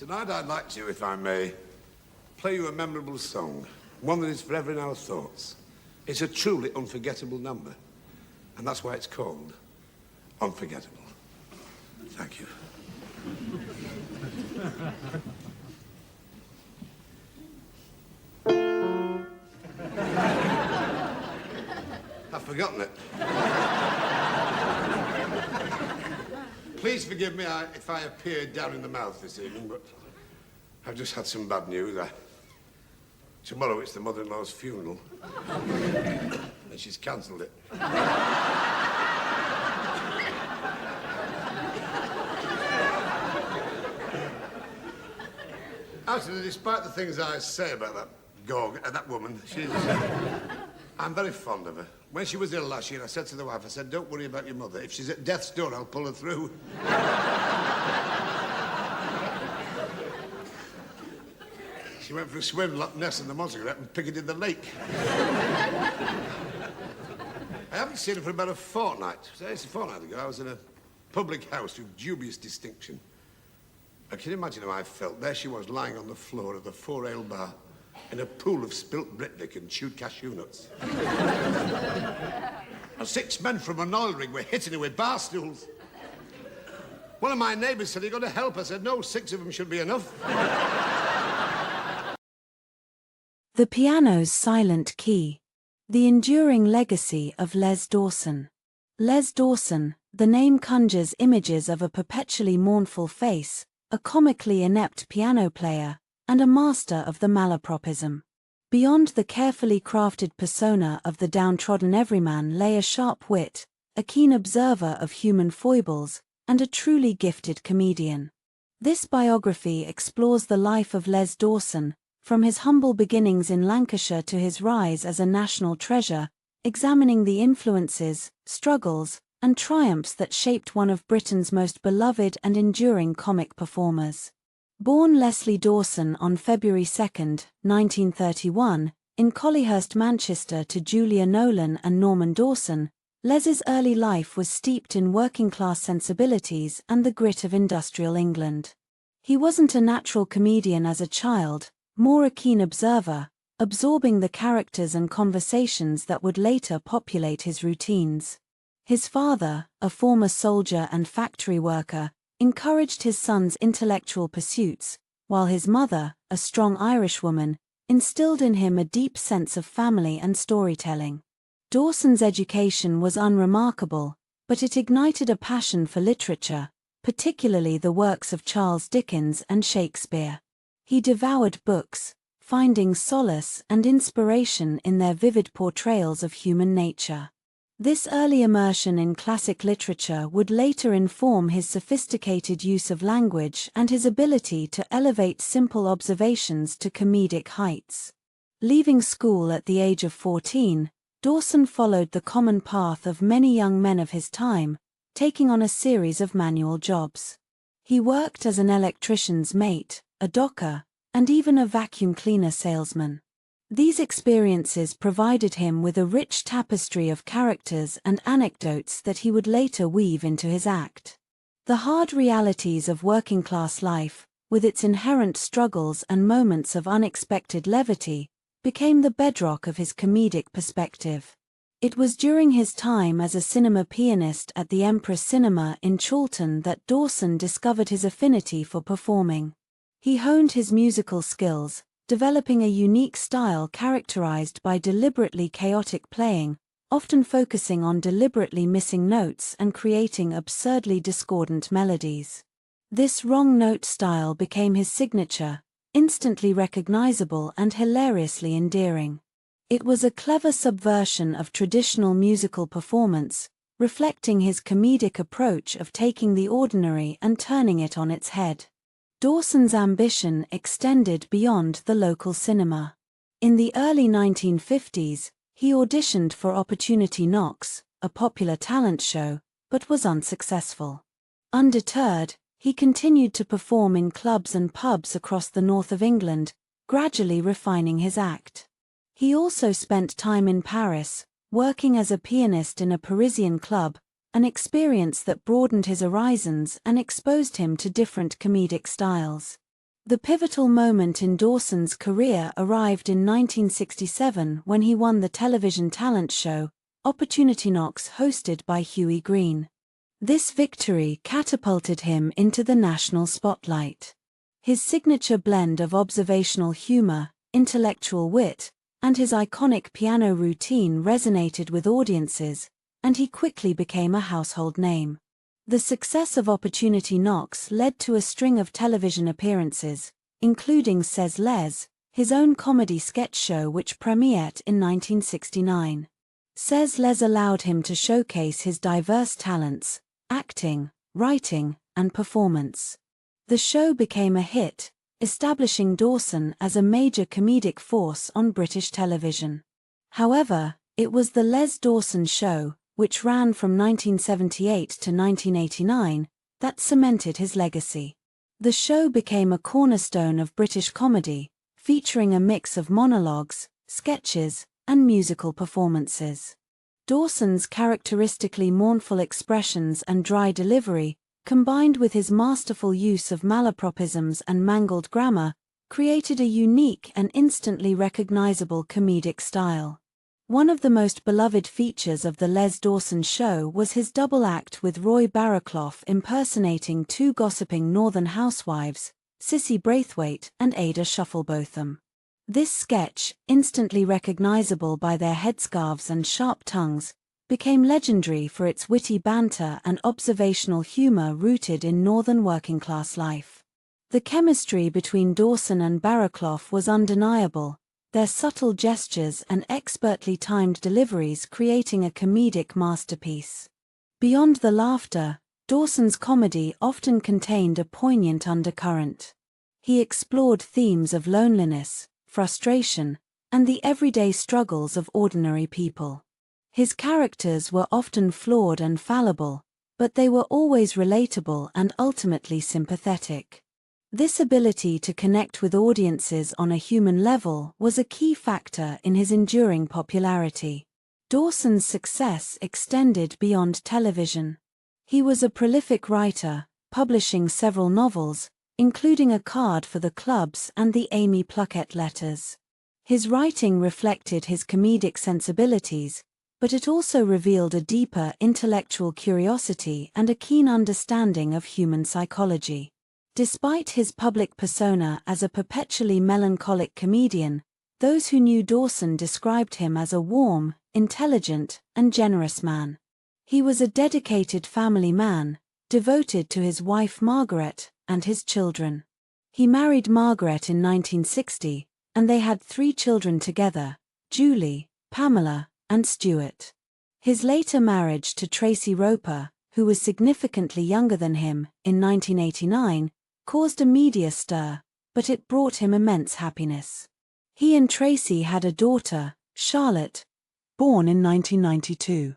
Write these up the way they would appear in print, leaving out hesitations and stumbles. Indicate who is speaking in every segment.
Speaker 1: Tonight I'd like to, if I may, play you a memorable song, one that is forever in our thoughts. It's a truly unforgettable number, and that's why it's called Unforgettable. Thank you. I've forgotten it. Please forgive me if I appeared down in the mouth this evening, but I've just had some bad news. Tomorrow it's the mother-in-law's funeral, and she's cancelled it. Actually, despite the things I say about that woman, I'm very fond of her. When she was ill last year, I said to the wife, I said, don't worry about your mother. If she's at death's door, I'll pull her through. She went for a swim, Loch Ness and the Montserrat, and picketed the lake. I haven't seen her for about a fortnight. So it's a fortnight ago. I was in a public house with dubious distinction. I can imagine how I felt. There she was, lying on the floor of the 4-ale bar in a pool of spilt Britvic and chewed cashew nuts. And 6 men from an oil rig were hitting her with bar stools. One of my neighbours said, "You've got to help." I said, "No, 6 of them should be enough."
Speaker 2: The piano's silent key. The enduring legacy of Les Dawson. Les Dawson, the name conjures images of a perpetually mournful face, a comically inept piano player, and a master of the malapropism. Beyond the carefully crafted persona of the downtrodden everyman lay a sharp wit, a keen observer of human foibles, and a truly gifted comedian. This biography explores the life of Les Dawson, from his humble beginnings in Lancashire to his rise as a national treasure, examining the influences, struggles, and triumphs that shaped one of Britain's most beloved and enduring comic performers. Born Leslie Dawson on February 2, 1931, in Collyhurst, Manchester to Julia Nolan and Norman Dawson, Les's early life was steeped in working-class sensibilities and the grit of industrial England. He wasn't a natural comedian as a child, more a keen observer, absorbing the characters and conversations that would later populate his routines. His father, a former soldier and factory worker, encouraged his son's intellectual pursuits, while his mother, a strong Irishwoman, instilled in him a deep sense of family and storytelling. Dawson's education was unremarkable, but it ignited a passion for literature, particularly the works of Charles Dickens and Shakespeare. He devoured books, finding solace and inspiration in their vivid portrayals of human nature. This early immersion in classic literature would later inform his sophisticated use of language and his ability to elevate simple observations to comedic heights. Leaving school at the age of 14, Dawson followed the common path of many young men of his time, taking on a series of manual jobs. He worked as an electrician's mate, a docker, and even a vacuum cleaner salesman. These experiences provided him with a rich tapestry of characters and anecdotes that he would later weave into his act. The hard realities of working-class life, with its inherent struggles and moments of unexpected levity, became the bedrock of his comedic perspective. It was during his time as a cinema pianist at the Empress Cinema in Chorlton that Dawson discovered his affinity for performing. He honed his musical skills, developing a unique style characterized by deliberately chaotic playing, often focusing on deliberately missing notes and creating absurdly discordant melodies. This wrong note style became his signature, instantly recognizable and hilariously endearing. It was a clever subversion of traditional musical performance, reflecting his comedic approach of taking the ordinary and turning it on its head. Dawson's ambition extended beyond the local cinema. In the early 1950s, he auditioned for Opportunity Knocks, a popular talent show, but was unsuccessful. Undeterred, he continued to perform in clubs and pubs across the north of England, gradually refining his act. He also spent time in Paris, working as a pianist in a Parisian club, an experience that broadened his horizons and exposed him to different comedic styles. The pivotal moment in Dawson's career arrived in 1967 when he won the television talent show, Opportunity Knocks, hosted by Hughie Green. This victory catapulted him into the national spotlight. His signature blend of observational humor, intellectual wit, and his iconic piano routine resonated with audiences, and he quickly became a household name. The success of Opportunity Knocks led to a string of television appearances, including Says Les, his own comedy sketch show which premiered in 1969. Says Les allowed him to showcase his diverse talents, acting, writing, and performance. The show became a hit, establishing Dawson as a major comedic force on British television. However, it was the Les Dawson Show, which ran from 1978 to 1989, that cemented his legacy. The show became a cornerstone of British comedy, featuring a mix of monologues, sketches, and musical performances. Dawson's characteristically mournful expressions and dry delivery, combined with his masterful use of malapropisms and mangled grammar, created a unique and instantly recognizable comedic style. One of the most beloved features of the Les Dawson Show was his double act with Roy Barraclough impersonating two gossiping northern housewives, Cissy Braithwaite and Ada Shufflebotham. This sketch, instantly recognizable by their headscarves and sharp tongues, became legendary for its witty banter and observational humor rooted in northern working-class life. The chemistry between Dawson and Barraclough was undeniable, their subtle gestures and expertly timed deliveries creating a comedic masterpiece. Beyond the laughter, Dawson's comedy often contained a poignant undercurrent. He explored themes of loneliness, frustration, and the everyday struggles of ordinary people. His characters were often flawed and fallible, but they were always relatable and ultimately sympathetic. This ability to connect with audiences on a human level was a key factor in his enduring popularity. Dawson's success extended beyond television. He was a prolific writer, publishing several novels, including A Card for the Clubs and the Amy Pluckett Letters. His writing reflected his comedic sensibilities, but it also revealed a deeper intellectual curiosity and a keen understanding of human psychology. Despite his public persona as a perpetually melancholic comedian, those who knew Dawson described him as a warm, intelligent, and generous man. He was a dedicated family man, devoted to his wife Margaret and his children. He married Margaret in 1960, and they had 3 children together, Julie, Pamela, and Stuart. His later marriage to Tracy Roper, who was significantly younger than him, in 1989, caused a media stir, but it brought him immense happiness. He and Tracy had a daughter, Charlotte, born in 1992.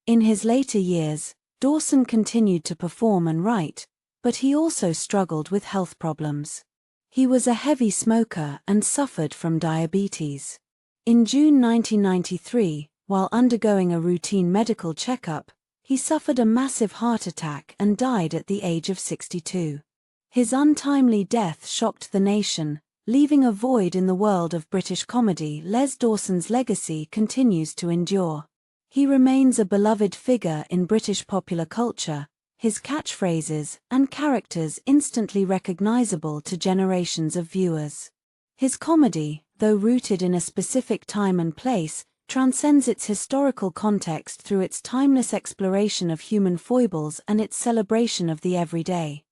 Speaker 2: In his later years, Dawson continued to perform and write, but he also struggled with health problems. He was a heavy smoker and suffered from diabetes. In June 1993, while undergoing a routine medical checkup, he suffered a massive heart attack and died at the age of 62. His untimely death shocked the nation, leaving a void in the world of British comedy. Les Dawson's legacy continues to endure. He remains a beloved figure in British popular culture, his catchphrases and characters instantly recognizable to generations of viewers. His comedy, though rooted in a specific time and place, transcends its historical context through its timeless exploration of human foibles and its celebration of the everyday.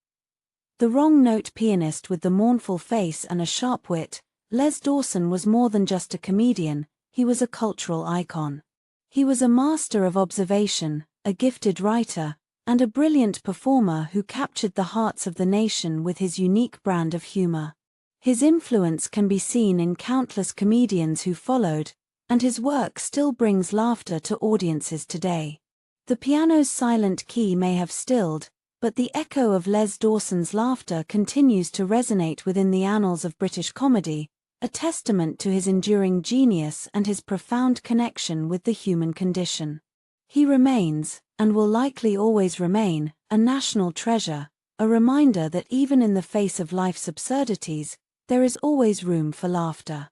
Speaker 2: The wrong-note pianist with the mournful face and a sharp wit, Les Dawson was more than just a comedian, he was a cultural icon. He was a master of observation, a gifted writer, and a brilliant performer who captured the hearts of the nation with his unique brand of humor. His influence can be seen in countless comedians who followed, and his work still brings laughter to audiences today. The piano's silent key may have stilled, but the echo of Les Dawson's laughter continues to resonate within the annals of British comedy, a testament to his enduring genius and his profound connection with the human condition. He remains, and will likely always remain, a national treasure, a reminder that even in the face of life's absurdities, there is always room for laughter.